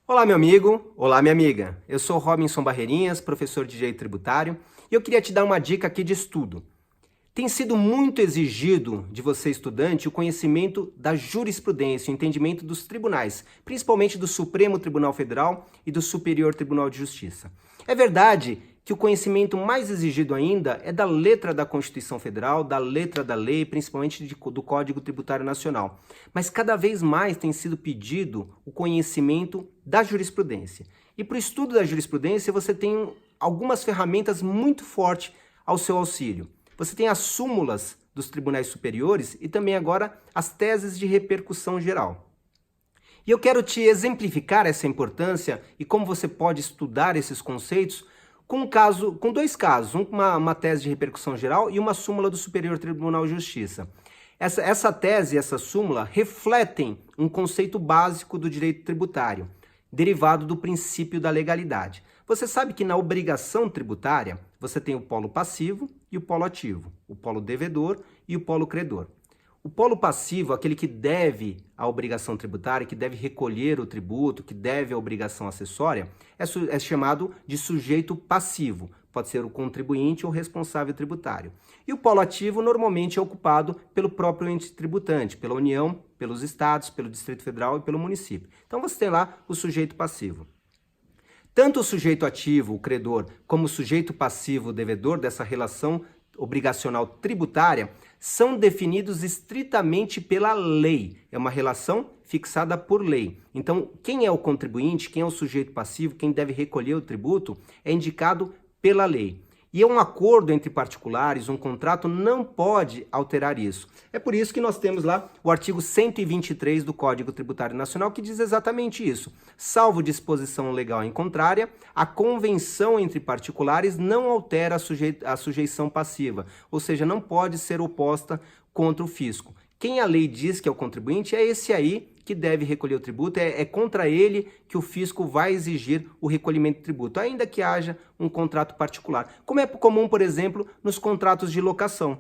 Olá, meu amigo. Olá, minha amiga. Eu sou Robinson Barreirinhas, professor de Direito Tributário, e eu queria te dar uma dica aqui de estudo. Tem sido muito exigido de você, estudante, o conhecimento da jurisprudência, o entendimento dos tribunais, principalmente do Supremo Tribunal Federal e do Superior Tribunal de Justiça. É verdade que o conhecimento mais exigido ainda é da letra da Constituição Federal, da letra da lei, principalmente do Código Tributário Nacional. Mas cada vez mais tem sido pedido o conhecimento da jurisprudência. E para o estudo da jurisprudência, você tem algumas ferramentas muito fortes ao seu auxílio. Você tem as súmulas dos tribunais superiores e também agora as teses de repercussão geral. E eu quero te exemplificar essa importância e como você pode estudar esses conceitos com dois casos, uma tese de repercussão geral e uma súmula do Superior Tribunal de Justiça. Essa tese e essa súmula refletem um conceito básico do direito tributário, derivado do princípio da legalidade. Você sabe que na obrigação tributária, você tem o polo passivo e o polo ativo, o polo devedor e o polo credor. O polo passivo, aquele que deve a obrigação tributária, que deve recolher o tributo, que deve a obrigação acessória, é chamado de sujeito passivo. Pode ser o contribuinte ou responsável tributário. E o polo ativo normalmente é ocupado pelo próprio ente tributante, pela União, pelos estados, pelo Distrito Federal e pelo município. Então você tem lá o sujeito passivo. Tanto o sujeito ativo, o credor, como o sujeito passivo, o devedor dessa relação obrigacional tributária, são definidos estritamente pela lei. É uma relação fixada por lei. Então, quem é o contribuinte, quem é o sujeito passivo, quem deve recolher o tributo, é indicado pela lei. E um acordo entre particulares, um contrato, não pode alterar isso. É por isso que nós temos lá o artigo 123 do Código Tributário Nacional, que diz exatamente isso. Salvo disposição legal em contrária, a convenção entre particulares não altera a sujeição passiva, ou seja, não pode ser oposta contra o fisco. Quem a lei diz que é o contribuinte é esse aí que deve recolher o tributo, é contra ele que o fisco vai exigir o recolhimento do tributo, ainda que haja um contrato particular. Como é comum, por exemplo, nos contratos de locação.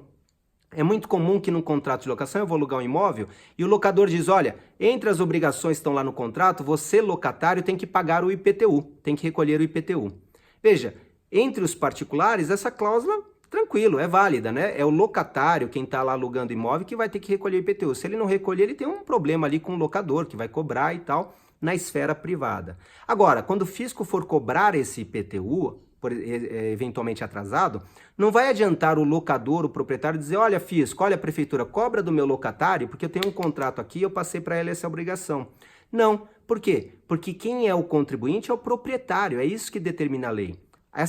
É muito comum que num contrato de locação eu vou alugar um imóvel e o locador diz, olha, entre as obrigações que estão lá no contrato, você, locatário, tem que pagar o IPTU, tem que recolher o IPTU. Veja, entre os particulares, essa cláusula tranquilo, é válida, né? É o locatário, quem está lá alugando imóvel, que vai ter que recolher o IPTU. Se ele não recolher, ele tem um problema ali com o locador, que vai cobrar e tal, na esfera privada. Agora, quando o fisco for cobrar esse IPTU, eventualmente atrasado, não vai adiantar o locador, o proprietário, dizer, olha, fisco, olha, prefeitura, cobra do meu locatário, porque eu tenho um contrato aqui e eu passei para ele essa obrigação. Não. Por quê? Porque quem é o contribuinte é o proprietário, é isso que determina a lei.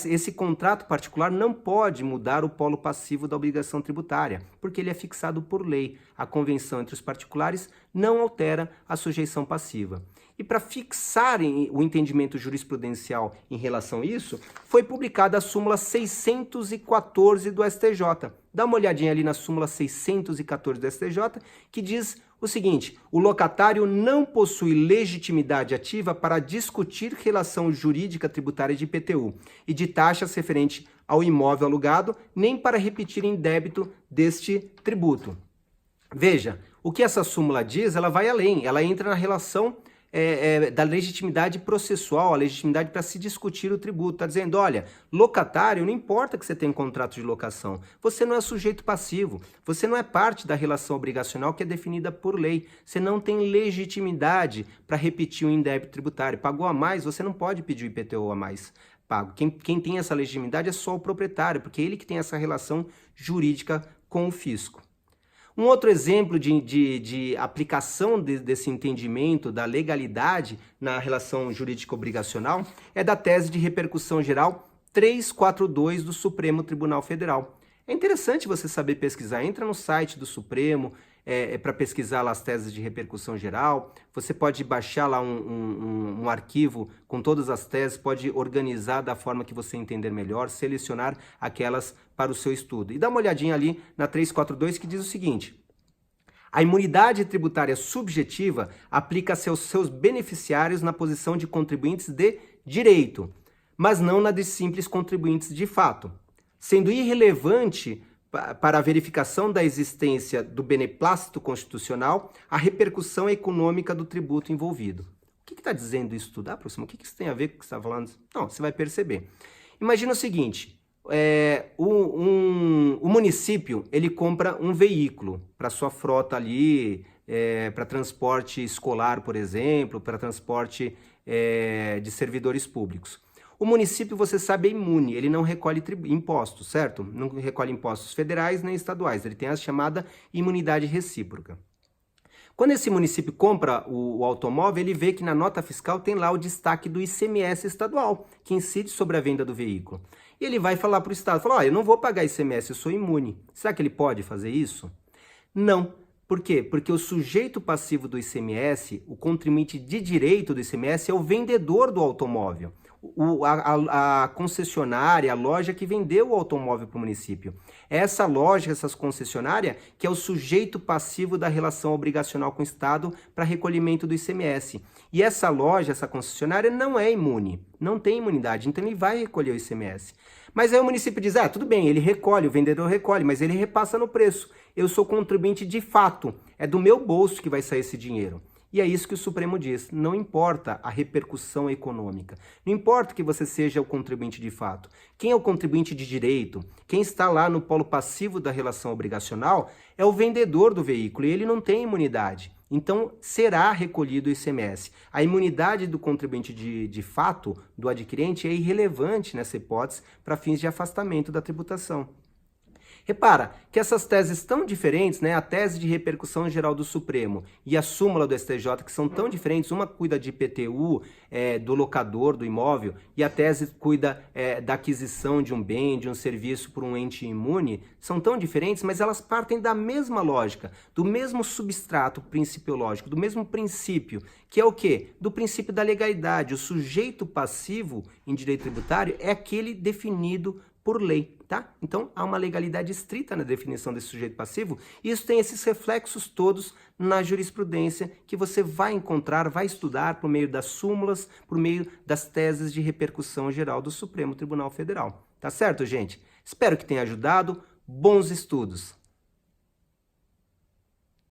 Esse contrato particular não pode mudar o polo passivo da obrigação tributária, porque ele é fixado por lei. A convenção entre os particulares não altera a sujeição passiva. E para fixar o entendimento jurisprudencial em relação a isso, foi publicada a súmula 614 do STJ. Dá uma olhadinha ali na súmula 614 do STJ, que diz o seguinte, o locatário não possui legitimidade ativa para discutir relação jurídica tributária de IPTU e de taxas referente ao imóvel alugado, nem para repetir em débito deste tributo. Veja, o que essa súmula diz, ela vai além, ela entra na relação da legitimidade processual, a legitimidade para se discutir o tributo. Está dizendo, olha, locatário, não importa que você tenha um contrato de locação, você não é sujeito passivo, você não é parte da relação obrigacional que é definida por lei, você não tem legitimidade para repetir o indébito tributário. Pagou a mais, você não pode pedir o IPTU a mais pago. Quem tem essa legitimidade é só o proprietário, porque é ele que tem essa relação jurídica com o fisco. Um outro exemplo de aplicação desse entendimento da legalidade na relação jurídica obrigacional é da tese de repercussão geral 342 do Supremo Tribunal Federal. É interessante você saber pesquisar, entra no site do Supremo para pesquisar lá as teses de repercussão geral, você pode baixar lá um arquivo com todas as teses, pode organizar da forma que você entender melhor, selecionar aquelas para o seu estudo. E dá uma olhadinha ali na 342 que diz o seguinte, a imunidade tributária subjetiva aplica-se aos seus beneficiários na posição de contribuintes de direito, mas não na de simples contribuintes de fato, sendo irrelevante para a verificação da existência do beneplácito constitucional a repercussão econômica do tributo envolvido. O que está dizendo isso tudo? Ah, professor, o que isso tem a ver com o que você está falando? Não, você vai perceber. Imagina o seguinte, o município, ele compra um veículo para sua frota ali, para transporte escolar, por exemplo, para transporte de servidores públicos. O município, você sabe, é imune, ele não recolhe impostos, certo? Não recolhe impostos federais nem estaduais, ele tem a chamada imunidade recíproca. Quando esse município compra o automóvel, ele vê que na nota fiscal tem lá o destaque do ICMS estadual, que incide sobre a venda do veículo. E ele vai falar para o Estado, fala, eu não vou pagar ICMS, eu sou imune. Será que ele pode fazer isso? Não. Por quê? Porque o sujeito passivo do ICMS, o contribuinte de direito do ICMS, é o vendedor do automóvel. A concessionária, a loja que vendeu o automóvel para o município. Essa loja, essa concessionária, que é o sujeito passivo da relação obrigacional com o Estado para recolhimento do ICMS. E essa loja, essa concessionária, não é imune, não tem imunidade, então ele vai recolher o ICMS. Mas aí o município diz, tudo bem, ele recolhe, o vendedor recolhe, mas ele repassa no preço. Eu sou contribuinte de fato, é do meu bolso que vai sair esse dinheiro. E é isso que o Supremo diz, não importa a repercussão econômica, não importa que você seja o contribuinte de fato. Quem é o contribuinte de direito, quem está lá no polo passivo da relação obrigacional, é o vendedor do veículo e ele não tem imunidade. Então, será recolhido o ICMS. A imunidade do contribuinte de fato, do adquirente, é irrelevante nessa hipótese para fins de afastamento da tributação. Repara que essas teses tão diferentes, né, a tese de repercussão geral do Supremo e a súmula do STJ, que são tão diferentes, uma cuida de IPTU, do locador do imóvel, e a tese cuida da aquisição de um bem, de um serviço por um ente imune, são tão diferentes, mas elas partem da mesma lógica, do mesmo substrato principiológico, do mesmo princípio, que é o quê? Do princípio da legalidade. O sujeito passivo em direito tributário é aquele definido por lei, tá? Então, há uma legalidade estrita na definição desse sujeito passivo e isso tem esses reflexos todos na jurisprudência que você vai encontrar, vai estudar por meio das súmulas, por meio das teses de repercussão geral do Supremo Tribunal Federal. Tá certo, gente? Espero que tenha ajudado. Bons estudos!